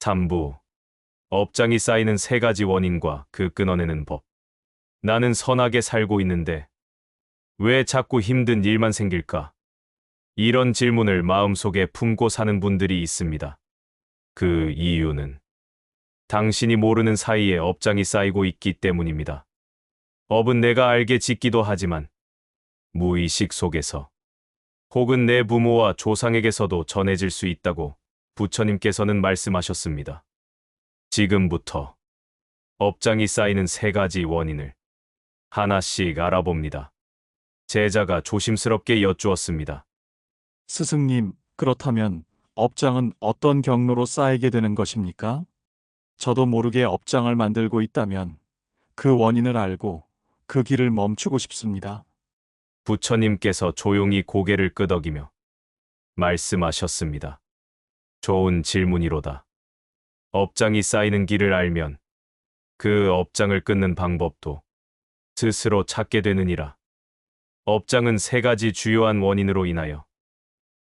3부. 업장이 쌓이는 세 가지 원인과 그 끊어내는 법. 나는 선하게 살고 있는데 왜 자꾸 힘든 일만 생길까? 이런 질문을 마음속에 품고 사는 분들이 있습니다. 그 이유는 당신이 모르는 사이에 업장이 쌓이고 있기 때문입니다. 업은 내가 알게 짓기도 하지만 무의식 속에서 혹은 내 부모와 조상에게서도 전해질 수 있다고 부처님께서는 말씀하셨습니다. 지금부터 업장이 쌓이는 세 가지 원인을 하나씩 알아봅니다. 제자가 조심스럽게 여쭈었습니다. 스승님, 그렇다면 업장은 어떤 경로로 쌓이게 되는 것입니까? 저도 모르게 업장을 만들고 있다면 그 원인을 알고 그 길을 멈추고 싶습니다. 부처님께서 조용히 고개를 끄덕이며 말씀하셨습니다. 좋은 질문이로다. 업장이 쌓이는 길을 알면 그 업장을 끊는 방법도 스스로 찾게 되느니라. 업장은 세 가지 주요한 원인으로 인하여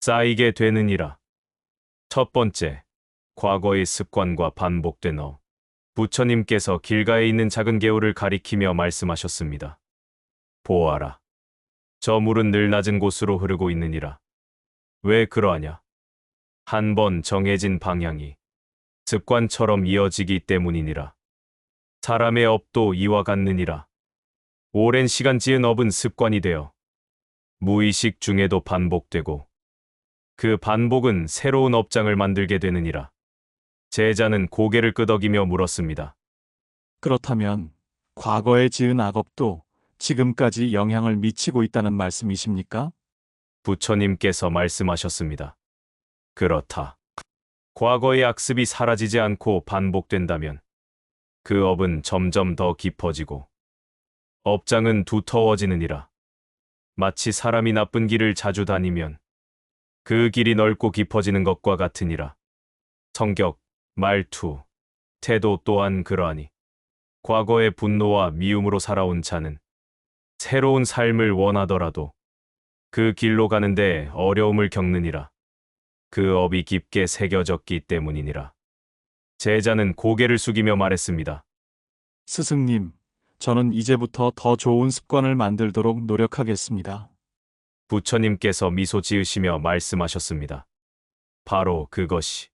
쌓이게 되느니라. 첫 번째, 과거의 습관과 반복된 업. 부처님께서 길가에 있는 작은 개울을 가리키며 말씀하셨습니다. 보아라. 저 물은 늘 낮은 곳으로 흐르고 있느니라. 왜 그러하냐? 한 번 정해진 방향이 습관처럼 이어지기 때문이니라. 사람의 업도 이와 같느니라. 오랜 시간 지은 업은 습관이 되어 무의식 중에도 반복되고 그 반복은 새로운 업장을 만들게 되느니라. 제자는 고개를 끄덕이며 물었습니다. 그렇다면 과거에 지은 악업도 지금까지 영향을 미치고 있다는 말씀이십니까? 부처님께서 말씀하셨습니다. 그렇다. 과거의 악습이 사라지지 않고 반복된다면 그 업은 점점 더 깊어지고 업장은 두터워지느니라. 마치 사람이 나쁜 길을 자주 다니면 그 길이 넓고 깊어지는 것과 같으니라. 성격, 말투, 태도 또한 그러하니 과거의 분노와 미움으로 살아온 자는 새로운 삶을 원하더라도 그 길로 가는데 어려움을 겪느니라. 그 업이 깊게 새겨졌기 때문이니라. 제자는 고개를 숙이며 말했습니다. 스승님, 저는 이제부터 더 좋은 습관을 만들도록 노력하겠습니다. 부처님께서 미소 지으시며 말씀하셨습니다. 바로 그것이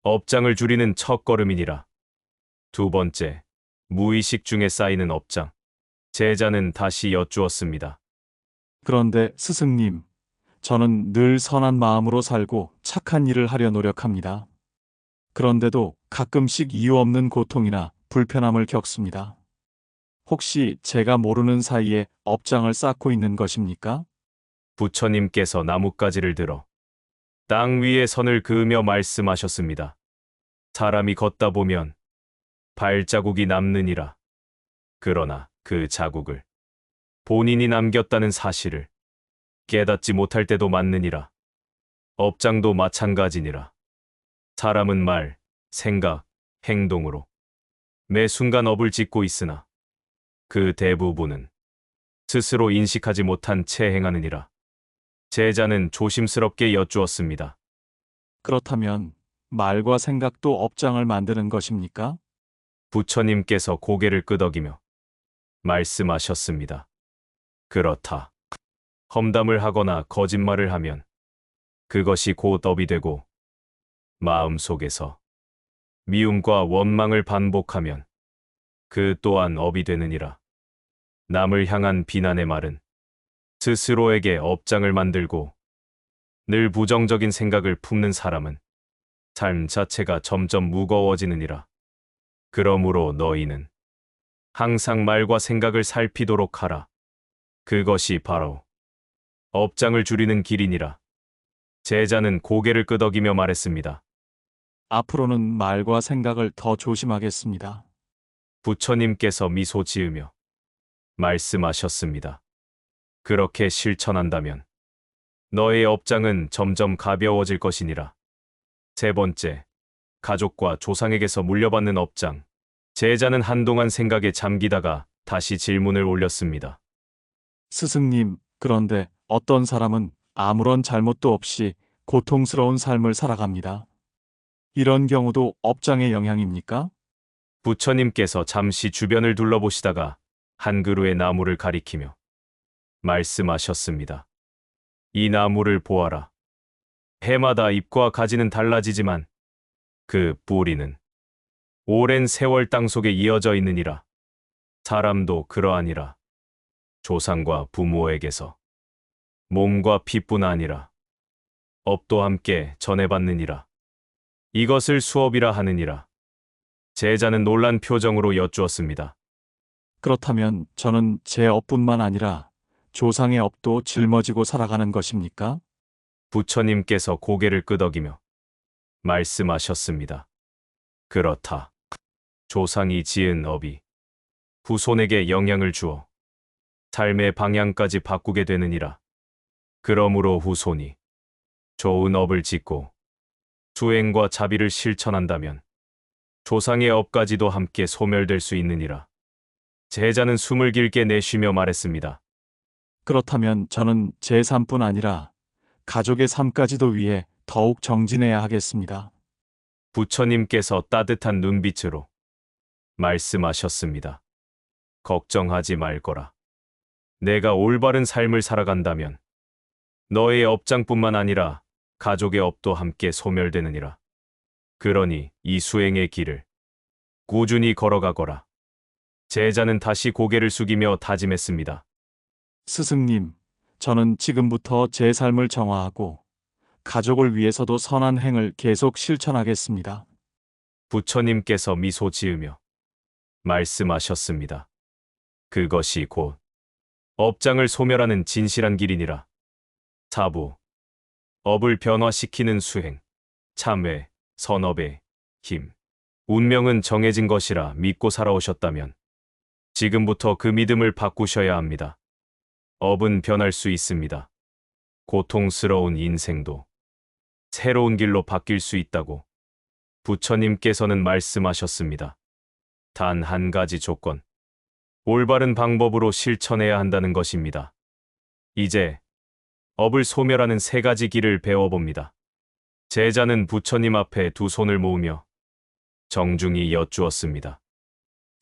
업장을 줄이는 첫걸음이니라. 두 번째, 무의식 중에 쌓이는 업장. 제자는 다시 여쭈었습니다. 그런데 스승님, 저는 늘 선한 마음으로 살고 착한 일을 하려 노력합니다. 그런데도 가끔씩 이유 없는 고통이나 불편함을 겪습니다. 혹시 제가 모르는 사이에 업장을 쌓고 있는 것입니까? 부처님께서 나뭇가지를 들어 땅 위에 선을 그으며 말씀하셨습니다. 사람이 걷다 보면 발자국이 남느니라. 그러나 그 자국을 본인이 남겼다는 사실을 깨닫지 못할 때도 많느니라. 업장도 마찬가지니라. 사람은 말, 생각, 행동으로 매 순간 업을 짓고 있으나 그 대부분은 스스로 인식하지 못한 채 행하느니라. 제자는 조심스럽게 여쭈었습니다. 그렇다면 말과 생각도 업장을 만드는 것입니까? 부처님께서 고개를 끄덕이며 말씀하셨습니다. 그렇다. 험담을 하거나 거짓말을 하면 그것이 곧 업이 되고 마음속에서 미움과 원망을 반복하면 그 또한 업이 되느니라. 남을 향한 비난의 말은 스스로에게 업장을 만들고 늘 부정적인 생각을 품는 사람은 삶 자체가 점점 무거워지느니라. 그러므로 너희는 항상 말과 생각을 살피도록 하라. 그것이 바로 업장을 줄이는 길이니라. 제자는 고개를 끄덕이며 말했습니다. 앞으로는 말과 생각을 더 조심하겠습니다. 부처님께서 미소 지으며 말씀하셨습니다. 그렇게 실천한다면 너의 업장은 점점 가벼워질 것이니라. 세 번째, 가족과 조상에게서 물려받는 업장. 제자는 한동안 생각에 잠기다가 다시 질문을 올렸습니다. 스승님, 그런데 어떤 사람은 아무런 잘못도 없이 고통스러운 삶을 살아갑니다. 이런 경우도 업장의 영향입니까? 부처님께서 잠시 주변을 둘러보시다가 한 그루의 나무를 가리키며 말씀하셨습니다. 이 나무를 보아라. 해마다 잎과 가지는 달라지지만 그 뿌리는 오랜 세월 땅속에 이어져 있느니라. 사람도 그러하니라. 조상과 부모에게서 몸과 피뿐 아니라 업도 함께 전해받느니라. 이것을 수업이라 하느니라. 제자는 놀란 표정으로 여쭈었습니다. 그렇다면 저는 제 업뿐만 아니라 조상의 업도 짊어지고 살아가는 것입니까? 부처님께서 고개를 끄덕이며 말씀하셨습니다. 그렇다. 조상이 지은 업이 후손에게 영향을 주어 삶의 방향까지 바꾸게 되느니라. 그러므로 후손이 좋은 업을 짓고 수행과 자비를 실천한다면 조상의 업까지도 함께 소멸될 수 있느니라. 제자는 숨을 길게 내쉬며 말했습니다. 그렇다면 저는 제 삶뿐 아니라 가족의 삶까지도 위해 더욱 정진해야 하겠습니다. 부처님께서 따뜻한 눈빛으로 말씀하셨습니다. 걱정하지 말거라. 내가 올바른 삶을 살아간다면 너의 업장뿐만 아니라 가족의 업도 함께 소멸되느니라. 그러니 이 수행의 길을 꾸준히 걸어가거라. 제자는 다시 고개를 숙이며 다짐했습니다. 스승님, 저는 지금부터 제 삶을 정화하고 가족을 위해서도 선한 행을 계속 실천하겠습니다. 부처님께서 미소 지으며 말씀하셨습니다. 그것이 곧 업장을 소멸하는 진실한 길이니라. 사부, 업을 변화시키는 수행, 참회, 선업의 힘. 운명은 정해진 것이라 믿고 살아오셨다면 지금부터 그 믿음을 바꾸셔야 합니다. 업은 변할 수 있습니다. 고통스러운 인생도 새로운 길로 바뀔 수 있다고 부처님께서는 말씀하셨습니다. 단 한 가지 조건, 올바른 방법으로 실천해야 한다는 것입니다. 이제 업을 소멸하는 세 가지 길을 배워봅니다. 제자는 부처님 앞에 두 손을 모으며 정중히 여쭈었습니다.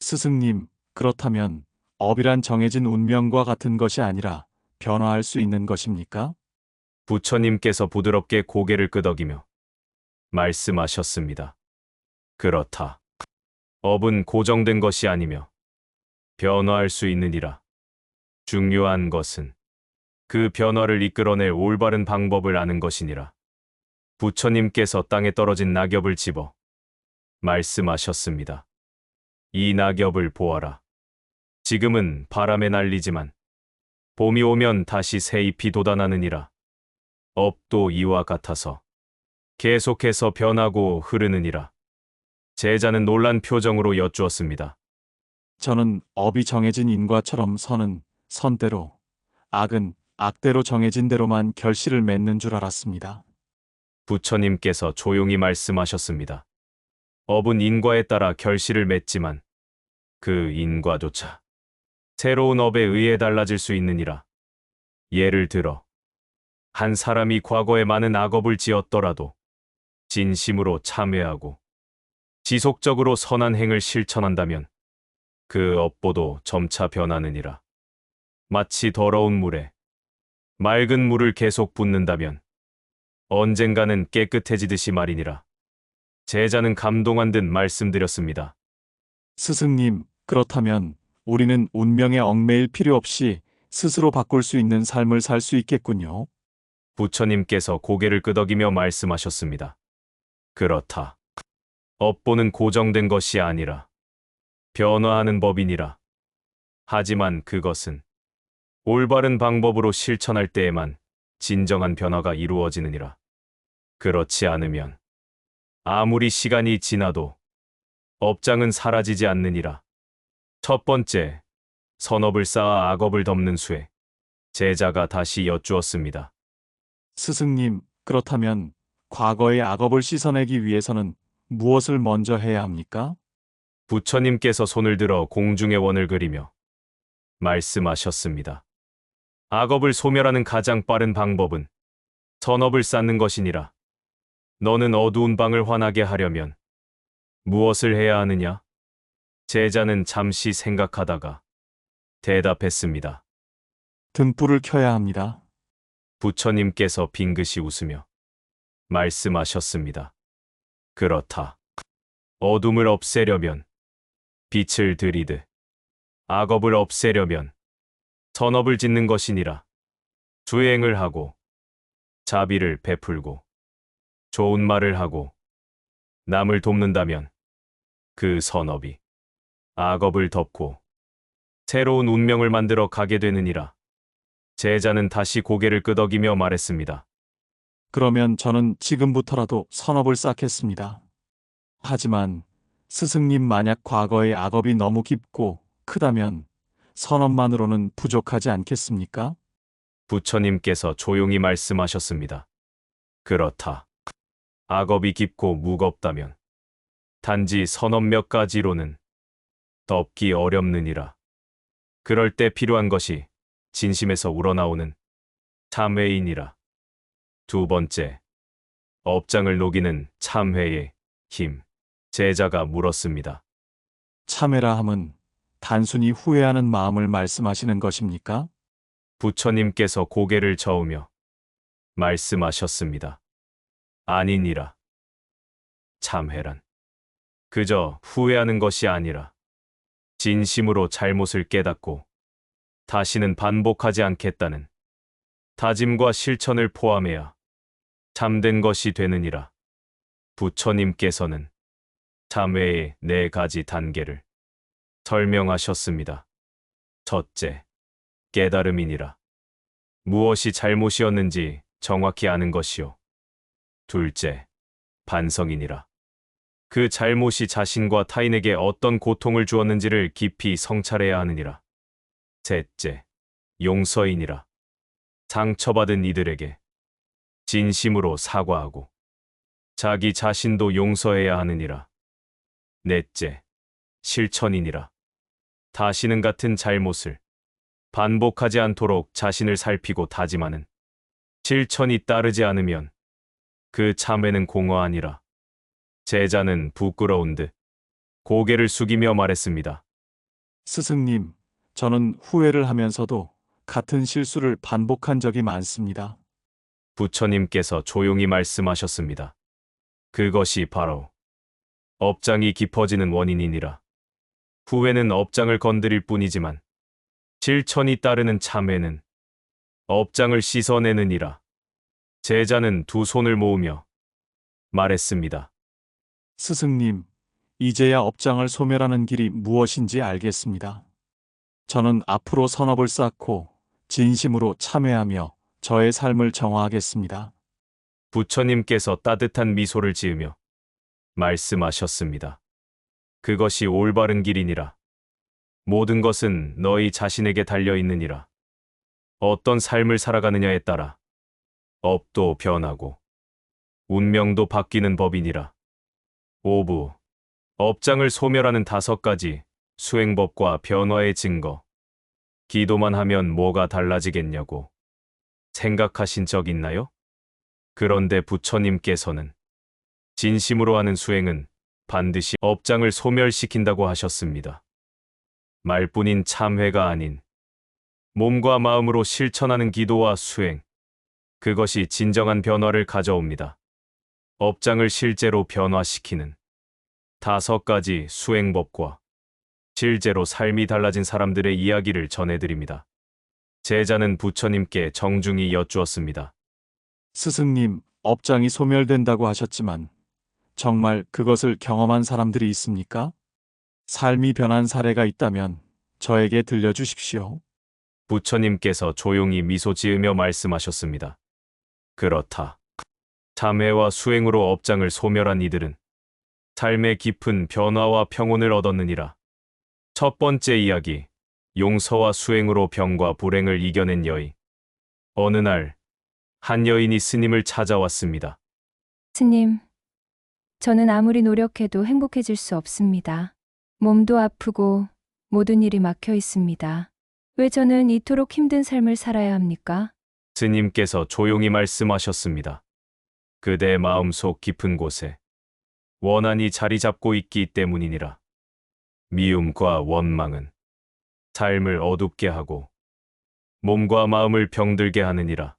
스승님, 그렇다면 업이란 정해진 운명과 같은 것이 아니라 변화할 수 있는 것입니까? 부처님께서 부드럽게 고개를 끄덕이며 말씀하셨습니다. 그렇다. 업은 고정된 것이 아니며 변화할 수 있느니라. 중요한 것은 그 변화를 이끌어낼 올바른 방법을 아는 것이니라. 부처님께서 땅에 떨어진 낙엽을 집어 말씀하셨습니다. 이 낙엽을 보아라. 지금은 바람에 날리지만 봄이 오면 다시 새 잎이 돋아나느니라. 업도 이와 같아서 계속해서 변하고 흐르느니라. 제자는 놀란 표정으로 여쭈었습니다. 저는 업이 정해진 인과처럼 선은 선대로, 악은 악대로 정해진 대로만 결실을 맺는 줄 알았습니다. 부처님께서 조용히 말씀하셨습니다. 업은 인과에 따라 결실을 맺지만 그 인과조차 새로운 업에 의해 달라질 수 있느니라. 예를 들어 한 사람이 과거에 많은 악업을 지었더라도 진심으로 참회하고 지속적으로 선한 행을 실천한다면 그 업보도 점차 변하느니라. 마치 더러운 물에 맑은 물을 계속 붓는다면 언젠가는 깨끗해지듯이 말이니라. 제자는 감동한 듯 말씀드렸습니다. 스승님, 그렇다면 우리는 운명에 얽매일 필요 없이 스스로 바꿀 수 있는 삶을 살 수 있겠군요. 부처님께서 고개를 끄덕이며 말씀하셨습니다. 그렇다. 업보는 고정된 것이 아니라 변화하는 법이니라. 하지만 그것은 올바른 방법으로 실천할 때에만 진정한 변화가 이루어지느니라. 그렇지 않으면 아무리 시간이 지나도 업장은 사라지지 않느니라. 첫 번째, 선업을 쌓아 악업을 덮는 수에 제자가 다시 여쭈었습니다. 스승님, 그렇다면 과거의 악업을 씻어내기 위해서는 무엇을 먼저 해야 합니까? 부처님께서 손을 들어 공중의 원을 그리며 말씀하셨습니다. 악업을 소멸하는 가장 빠른 방법은 선업을 쌓는 것이니라. 너는 어두운 방을 환하게 하려면 무엇을 해야 하느냐? 제자는 잠시 생각하다가 대답했습니다. 등불을 켜야 합니다. 부처님께서 빙긋이 웃으며 말씀하셨습니다. 그렇다. 어둠을 없애려면 빛을 들이듯 악업을 없애려면 선업을 짓는 것이니라. 수행을 하고 자비를 베풀고 좋은 말을 하고 남을 돕는다면 그 선업이 악업을 덮고 새로운 운명을 만들어 가게 되느니라. 제자는 다시 고개를 끄덕이며 말했습니다. 그러면 저는 지금부터라도 선업을 쌓겠습니다. 하지만 스승님 만약 과거의 악업이 너무 깊고 크다면 선업만으로는 부족하지 않겠습니까? 부처님께서 조용히 말씀하셨습니다. 그렇다. 악업이 깊고 무겁다면 단지 선업 몇 가지로는 덮기 어렵느니라. 그럴 때 필요한 것이 진심에서 우러나오는 참회이니라. 두 번째, 업장을 녹이는 참회의 힘. 제자가 물었습니다. 참회라 함은 단순히 후회하는 마음을 말씀하시는 것입니까? 부처님께서 고개를 저으며 말씀하셨습니다. 아니니라. 참회란 그저 후회하는 것이 아니라 진심으로 잘못을 깨닫고 다시는 반복하지 않겠다는 다짐과 실천을 포함해야 참된 것이 되느니라. 부처님께서는 참회의 4가지 단계를 설명하셨습니다. 첫째, 깨달음이니라. 무엇이 잘못이었는지 정확히 아는 것이요. 둘째, 반성이니라. 그 잘못이 자신과 타인에게 어떤 고통을 주었는지를 깊이 성찰해야 하느니라. 셋째, 용서이니라. 상처받은 이들에게 진심으로 사과하고 자기 자신도 용서해야 하느니라. 넷째, 실천이니라. 다시는 같은 잘못을 반복하지 않도록 자신을 살피고 다짐하는 실천이 따르지 않으면 그 참회는 공허하니라. 제자는 부끄러운 듯 고개를 숙이며 말했습니다. 스승님, 저는 후회를 하면서도 같은 실수를 반복한 적이 많습니다. 부처님께서 조용히 말씀하셨습니다. 그것이 바로 업장이 깊어지는 원인이니라. 후회는 업장을 건드릴 뿐이지만 실천이 따르는 참회는 업장을 씻어내느니라. 제자는 두 손을 모으며 말했습니다. 스승님, 이제야 업장을 소멸하는 길이 무엇인지 알겠습니다. 저는 앞으로 선업을 쌓고 진심으로 참회하며 저의 삶을 정화하겠습니다. 부처님께서 따뜻한 미소를 지으며 말씀하셨습니다. 그것이 올바른 길이니라. 모든 것은 너희 자신에게 달려 있느니라. 어떤 삶을 살아가느냐에 따라 업도 변하고 운명도 바뀌는 법이니라. 오부, 업장을 소멸하는 5가지 수행법과 변화의 증거. 기도만 하면 뭐가 달라지겠냐고 생각하신 적 있나요? 그런데 부처님께서는 진심으로 하는 수행은 반드시 업장을 소멸시킨다고 하셨습니다. 말뿐인 참회가 아닌 몸과 마음으로 실천하는 기도와 수행, 그것이 진정한 변화를 가져옵니다. 업장을 실제로 변화시키는 5가지 수행법과 실제로 삶이 달라진 사람들의 이야기를 전해드립니다. 제자는 부처님께 정중히 여쭈었습니다. 스승님, 업장이 소멸된다고 하셨지만 정말 그것을 경험한 사람들이 있습니까? 삶이 변한 사례가 있다면 저에게 들려주십시오. 부처님께서 조용히 미소 지으며 말씀하셨습니다. 그렇다. 참회와 수행으로 업장을 소멸한 이들은 삶의 깊은 변화와 평온을 얻었느니라. 첫 번째 이야기, 용서와 수행으로 병과 불행을 이겨낸 여인. 어느 날, 한 여인이 스님을 찾아왔습니다. 스님, 저는 아무리 노력해도 행복해질 수 없습니다. 몸도 아프고 모든 일이 막혀 있습니다. 왜 저는 이토록 힘든 삶을 살아야 합니까? 스님께서 조용히 말씀하셨습니다. 그대 마음속 깊은 곳에 원한이 자리 잡고 있기 때문이니라. 미움과 원망은 삶을 어둡게 하고 몸과 마음을 병들게 하느니라.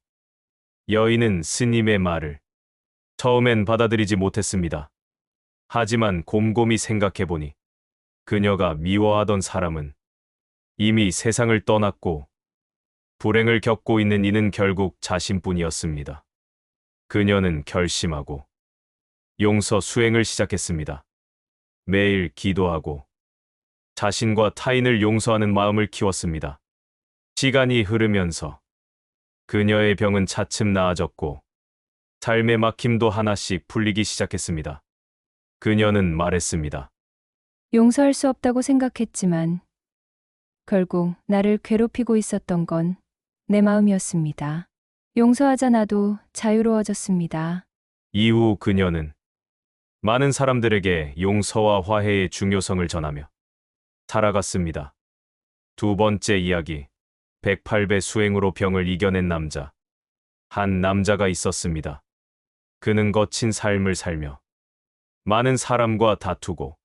여인은 스님의 말을 처음엔 받아들이지 못했습니다. 하지만 곰곰이 생각해보니 그녀가 미워하던 사람은 이미 세상을 떠났고 불행을 겪고 있는 이는 결국 자신뿐이었습니다. 그녀는 결심하고 용서 수행을 시작했습니다. 매일 기도하고 자신과 타인을 용서하는 마음을 키웠습니다. 시간이 흐르면서 그녀의 병은 차츰 나아졌고 삶의 막힘도 하나씩 풀리기 시작했습니다. 그녀는 말했습니다. 용서할 수 없다고 생각했지만 결국 나를 괴롭히고 있었던 건 내 마음이었습니다. 용서하자 나도 자유로워졌습니다. 이후 그녀는 많은 사람들에게 용서와 화해의 중요성을 전하며 살아갔습니다. 두 번째 이야기, 108배 수행으로 병을 이겨낸 남자. 한 남자가 있었습니다. 그는 거친 삶을 살며 많은 사람과 다투고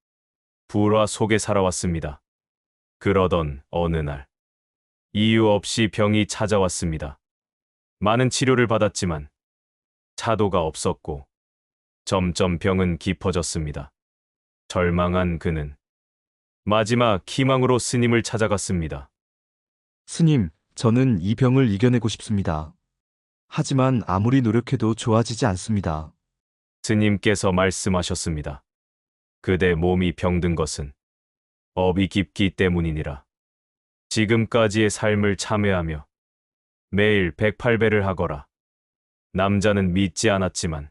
불화 속에 살아왔습니다. 그러던 어느 날 이유 없이 병이 찾아왔습니다. 많은 치료를 받았지만 차도가 없었고 점점 병은 깊어졌습니다. 절망한 그는 마지막 희망으로 스님을 찾아갔습니다. 스님, 저는 이 병을 이겨내고 싶습니다. 하지만 아무리 노력해도 좋아지지 않습니다. 스님께서 말씀하셨습니다. 그대 몸이 병든 것은 업이 깊기 때문이니라. 지금까지의 삶을 참회하며 매일 108배를 하거라. 남자는 믿지 않았지만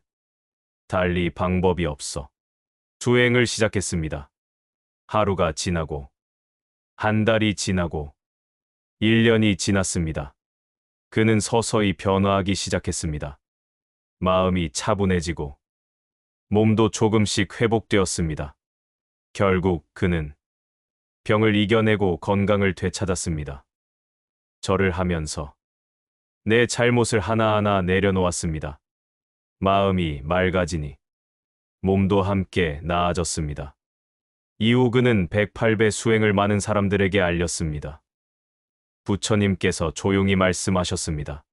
달리 방법이 없어 수행을 시작했습니다. 하루가 지나고 한 달이 지나고 1년이 지났습니다. 그는 서서히 변화하기 시작했습니다. 마음이 차분해지고 몸도 조금씩 회복되었습니다. 결국 그는 병을 이겨내고 건강을 되찾았습니다. 절을 하면서 내 잘못을 하나하나 내려놓았습니다. 마음이 맑아지니 몸도 함께 나아졌습니다. 이후 그는 108배 수행을 많은 사람들에게 알렸습니다. 부처님께서 조용히 말씀하셨습니다.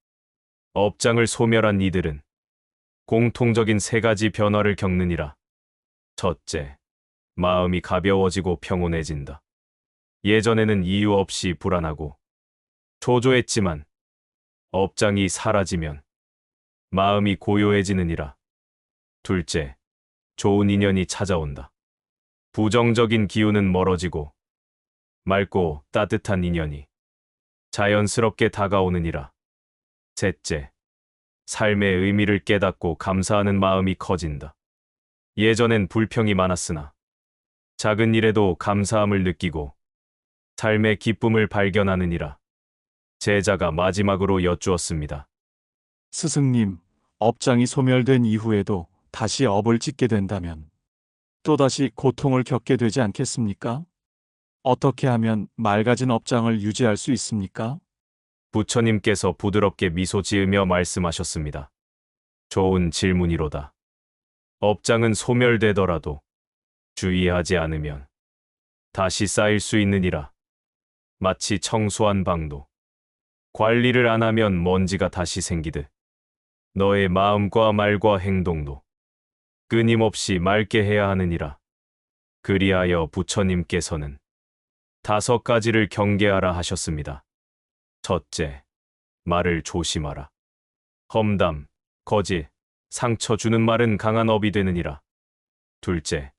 업장을 소멸한 이들은 공통적인 세 가지 변화를 겪느니라. 첫째, 마음이 가벼워지고 평온해진다. 예전에는 이유 없이 불안하고 초조했지만 업장이 사라지면 마음이 고요해지느니라. 둘째, 좋은 인연이 찾아온다. 부정적인 기운은 멀어지고 맑고 따뜻한 인연이 자연스럽게 다가오느니라. 셋째, 삶의 의미를 깨닫고 감사하는 마음이 커진다. 예전엔 불평이 많았으나 작은 일에도 감사함을 느끼고 삶의 기쁨을 발견하느니라. 제자가 마지막으로 여쭈었습니다. 스승님, 업장이 소멸된 이후에도 다시 업을 짓게 된다면 또다시 고통을 겪게 되지 않겠습니까? 어떻게 하면 맑아진 업장을 유지할 수 있습니까? 부처님께서 부드럽게 미소 지으며 말씀하셨습니다. 좋은 질문이로다. 업장은 소멸되더라도 주의하지 않으면 다시 쌓일 수 있느니라. 마치 청소한 방도 관리를 안 하면 먼지가 다시 생기듯 너의 마음과 말과 행동도 끊임없이 맑게 해야 하느니라. 그리하여 부처님께서는 5가지를 경계하라 하셨습니다. 첫째, 말을 조심하라. 험담, 거짓, 상처 주는 말은 강한 업이 되느니라. 둘째,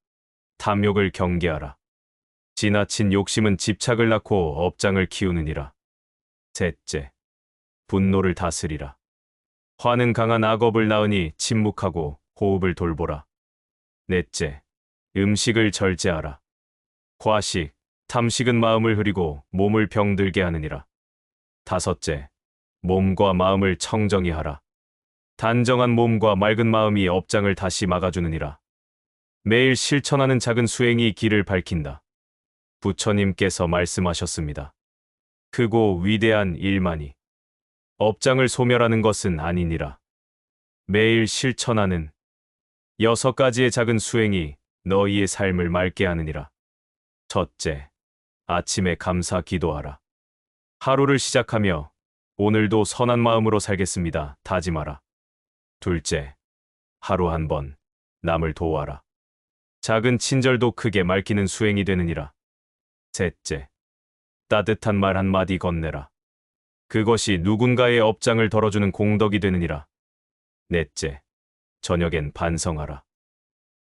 탐욕을 경계하라. 지나친 욕심은 집착을 낳고 업장을 키우느니라. 셋째, 분노를 다스리라. 화는 강한 악업을 낳으니 침묵하고 호흡을 돌보라. 넷째, 음식을 절제하라. 과식, 탐식은 마음을 흐리고 몸을 병들게 하느니라. 다섯째, 몸과 마음을 청정히 하라. 단정한 몸과 맑은 마음이 업장을 다시 막아주느니라. 매일 실천하는 작은 수행이 길을 밝힌다. 부처님께서 말씀하셨습니다. 크고 위대한 일만이 업장을 소멸하는 것은 아니니라. 매일 실천하는 6가지의 작은 수행이 너희의 삶을 맑게 하느니라. 첫째, 아침에 감사 기도하라. 하루를 시작하며 오늘도 선한 마음으로 살겠습니다. 다짐하라. 둘째, 하루 한 번 남을 도와라. 작은 친절도 크게 밝히는 수행이 되느니라. 셋째, 따뜻한 말 한마디 건네라. 그것이 누군가의 업장을 덜어주는 공덕이 되느니라. 넷째, 저녁엔 반성하라.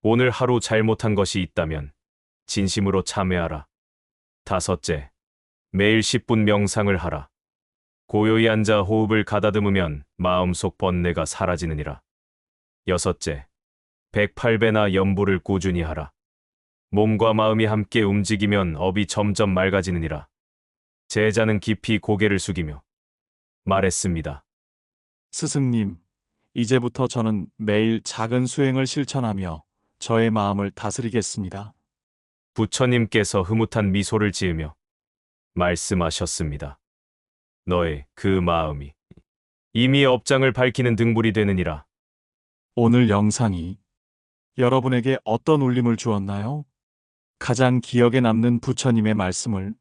오늘 하루 잘못한 것이 있다면 진심으로 참회하라. 다섯째, 매일 10분 명상을 하라. 고요히 앉아 호흡을 가다듬으면 마음속 번뇌가 사라지느니라. 여섯째, 108배나 염불을 꾸준히 하라. 몸과 마음이 함께 움직이면 업이 점점 맑아지느니라. 제자는 깊이 고개를 숙이며 말했습니다. 스승님, 이제부터 저는 매일 작은 수행을 실천하며 저의 마음을 다스리겠습니다. 부처님께서 흐뭇한 미소를 지으며 말씀하셨습니다. 너의 그 마음이 이미 업장을 밝히는 등불이 되느니라. 오늘 영상이 여러분에게 어떤 울림을 주었나요? 가장 기억에 남는 부처님의 말씀을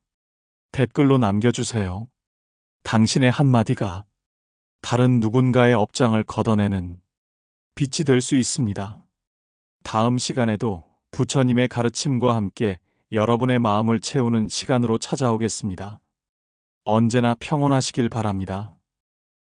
댓글로 남겨주세요. 당신의 한마디가 다른 누군가의 업장을 걷어내는 빛이 될 수 있습니다. 다음 시간에도 부처님의 가르침과 함께 여러분의 마음을 채우는 시간으로 찾아오겠습니다. 언제나 평온하시길 바랍니다.